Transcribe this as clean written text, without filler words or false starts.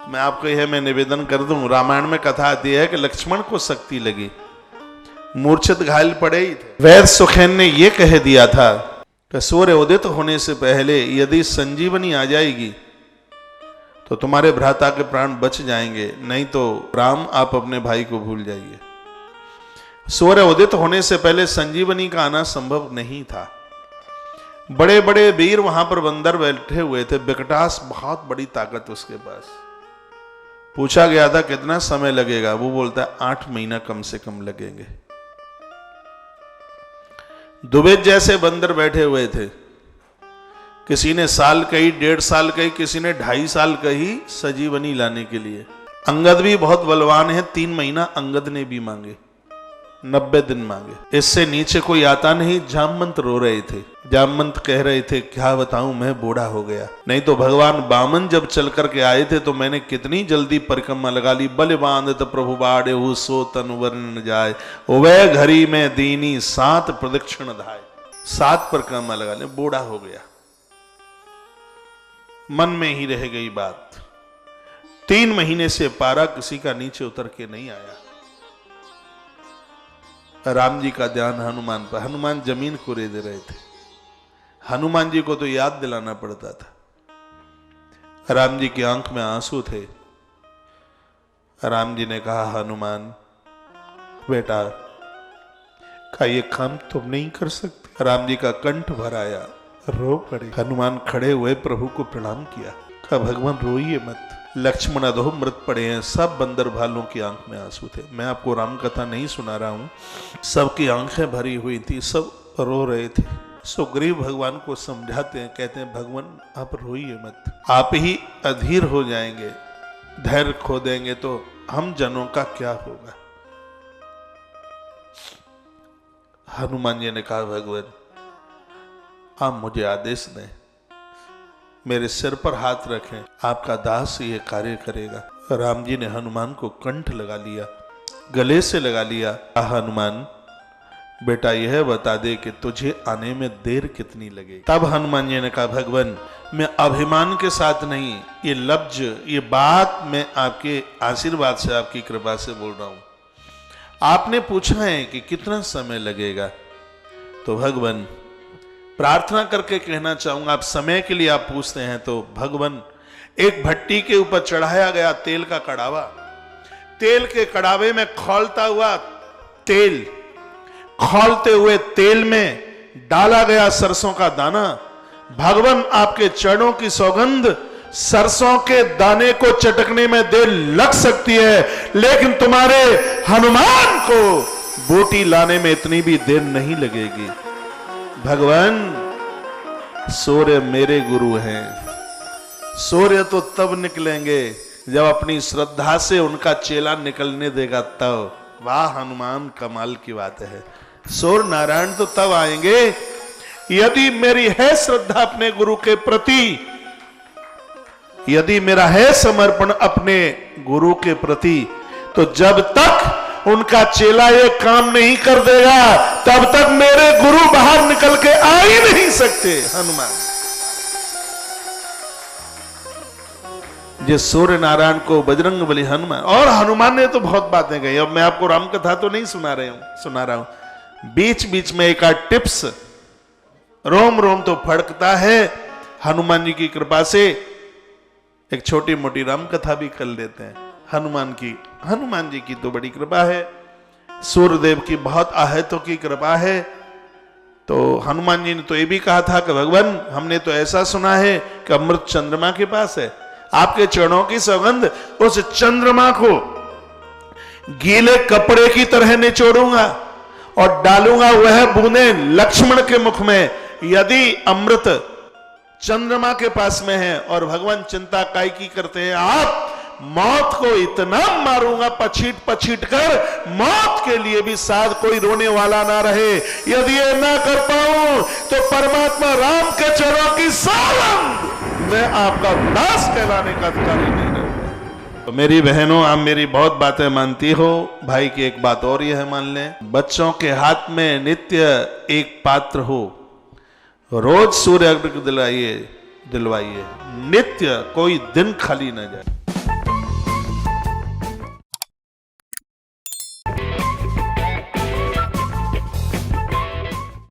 मैं आपको यह मैं निवेदन कर दूं, रामायण में कथा आती है कि लक्ष्मण को शक्ति लगी, मूर्छित घायल पड़े ही थे। वैद्य सुखेन ने यह कह दिया था कि सूर्य उदित होने से पहले यदि संजीवनी आ जाएगी तो तुम्हारे भ्राता के प्राण बच जाएंगे, नहीं तो राम आप अपने भाई को भूल जाइए। सूर्य उदित होने से पहले संजीवनी का आना संभव नहीं था। बड़े बड़े वीर वहां पर बंदर बैठे हुए थे, विकटास बहुत बड़ी ताकत उसके पास। पूछा गया था कितना समय लगेगा, वो बोलता है 8 महीना कम से कम लगेंगे। दुबेद जैसे बंदर बैठे हुए थे, किसी ने साल कही, 1.5 साल कही, किसी ने 2.5 साल कही संजीवनी लाने के लिए। अंगद भी बहुत बलवान है, 3 महीना अंगद ने भी मांगे, 90 दिन मांगे। इससे नीचे कोई आता नहीं। जामवंत रो रहे थे, जामवंत कह रहे थे क्या बताऊं मैं बूढ़ा हो गया, नहीं तो भगवान वामन जब चल करके आए थे तो मैंने कितनी जल्दी परिक्रमा लगा ली। बल बांधत प्रभु बाड़े सो तन वर्ण जाए, वह घड़ी में दीनी 7 प्रदक्षिण धाए। 7 परिक्रमा लगा ले, बूढ़ा हो गया। मन में ही रह गई बात। 3 महीने से पारा किसी का नीचे उतर के नहीं आया। राम जी का ध्यान हनुमान पर, हनुमान जमीन को रेद रहे थे। हनुमान जी को तो याद दिलाना पड़ता था। राम जी की आंख में आंसू थे। राम जी ने कहा हनुमान बेटा का ये काम तुम नहीं कर सकते। राम जी का कंठ भर आया, रो पड़े। हनुमान खड़े हुए प्रभु को प्रणाम किया, कहा भगवान रोइए मत। लक्ष्मण अधो मृत पड़े हैं। सब बंदर भालों की आंख में आंसू थे। मैं आपको राम कथा नहीं सुना रहा हूं, सबकी आंखें भरी हुई थी, सब रो रहे थे। सुग्रीव भगवान को समझाते हैं, कहते हैं भगवान आप रोइए मत, आप ही अधीर हो जाएंगे, धैर्य खो देंगे तो हम जनों का क्या होगा। हनुमान जी ने कहा भगवान आप मुझे आदेश दें, मेरे सिर पर हाथ रखें, आपका दास ये कार्य करेगा। राम जी ने हनुमान को कंठ लगा लिया, गले से लगा लिया। हनुमान बेटा यह बता दे कि तुझे आने में देर कितनी लगेगी। तब हनुमान जी ने कहा भगवान मैं अभिमान के साथ नहीं, ये लफ्ज ये बात मैं आपके आशीर्वाद से आपकी कृपा से बोल रहा हूं। आपने पूछा है कि कितना समय लगेगा, तो भगवान प्रार्थना करके कहना चाहूंगा, आप समय के लिए आप पूछते हैं तो भगवान एक भट्टी के ऊपर चढ़ाया गया तेल का कड़ावा, तेल के कड़ावे में खौलता हुआ तेल, खौलते हुए तेल में डाला गया सरसों का दाना। भगवान आपके चरणों की सौगंध सरसों के दाने को चटकने में देर लग सकती है, लेकिन तुम्हारे हनुमान को बोटी लाने में इतनी भी देर नहीं लगेगी। भगवान सूर्य मेरे गुरु हैं, सूर्य तो तब निकलेंगे जब अपनी श्रद्धा से उनका चेला निकलने देगा तब। वाह हनुमान कमाल की बात है। सूर्य नारायण तो तब आएंगे यदि मेरी है श्रद्धा अपने गुरु के प्रति, यदि मेरा है समर्पण अपने गुरु के प्रति, तो जब तक उनका चेला ये काम नहीं कर देगा तब तक मेरे गुरु बाहर निकल के आ ही नहीं सकते। हनुमान जिस सूर्य नारायण को बजरंग बली हनुमान, और हनुमान ने तो बहुत बातें कही। अब मैं आपको राम कथा तो नहीं सुना रहा हूं, बीच बीच में एक आध टिप्स, रोम रोम तो फड़कता है। हनुमान जी की कृपा से एक छोटी मोटी राम कथा भी कर लेते हैं। हनुमान जी की तो बड़ी कृपा है, सूर्यदेव की बहुत आहतों की कृपा है। तो हनुमान जी ने तो ये भी कहा था कि भगवान हमने तो ऐसा सुना है कि अमृत चंद्रमा के पास है, आपके चरणों की सौगंध उस चंद्रमा को गीले कपड़े की तरह निचोड़ूंगा और डालूंगा वह बूंदे लक्ष्मण के मुख में। यदि अमृत चंद्रमा के पास में है और भगवान चिंता काय की करते हैं, आप मौत को इतना मारूंगा पछीट पछीट कर, मौत के लिए भी साथ कोई रोने वाला ना रहे। यदि ये ना कर पाऊं तो परमात्मा राम के चरणों की सौगंध मैं आपका दास कहलाने का अधिकारी नहीं रहूंगा। तो मेरी बहनों आप मेरी बहुत बातें मानती हो, भाई की एक बात और यह मान लें, बच्चों के हाथ में नित्य एक पात्र हो, रोज सूर्य अर्घ्य दिलवाइए, नित्य कोई दिन खाली न जाए।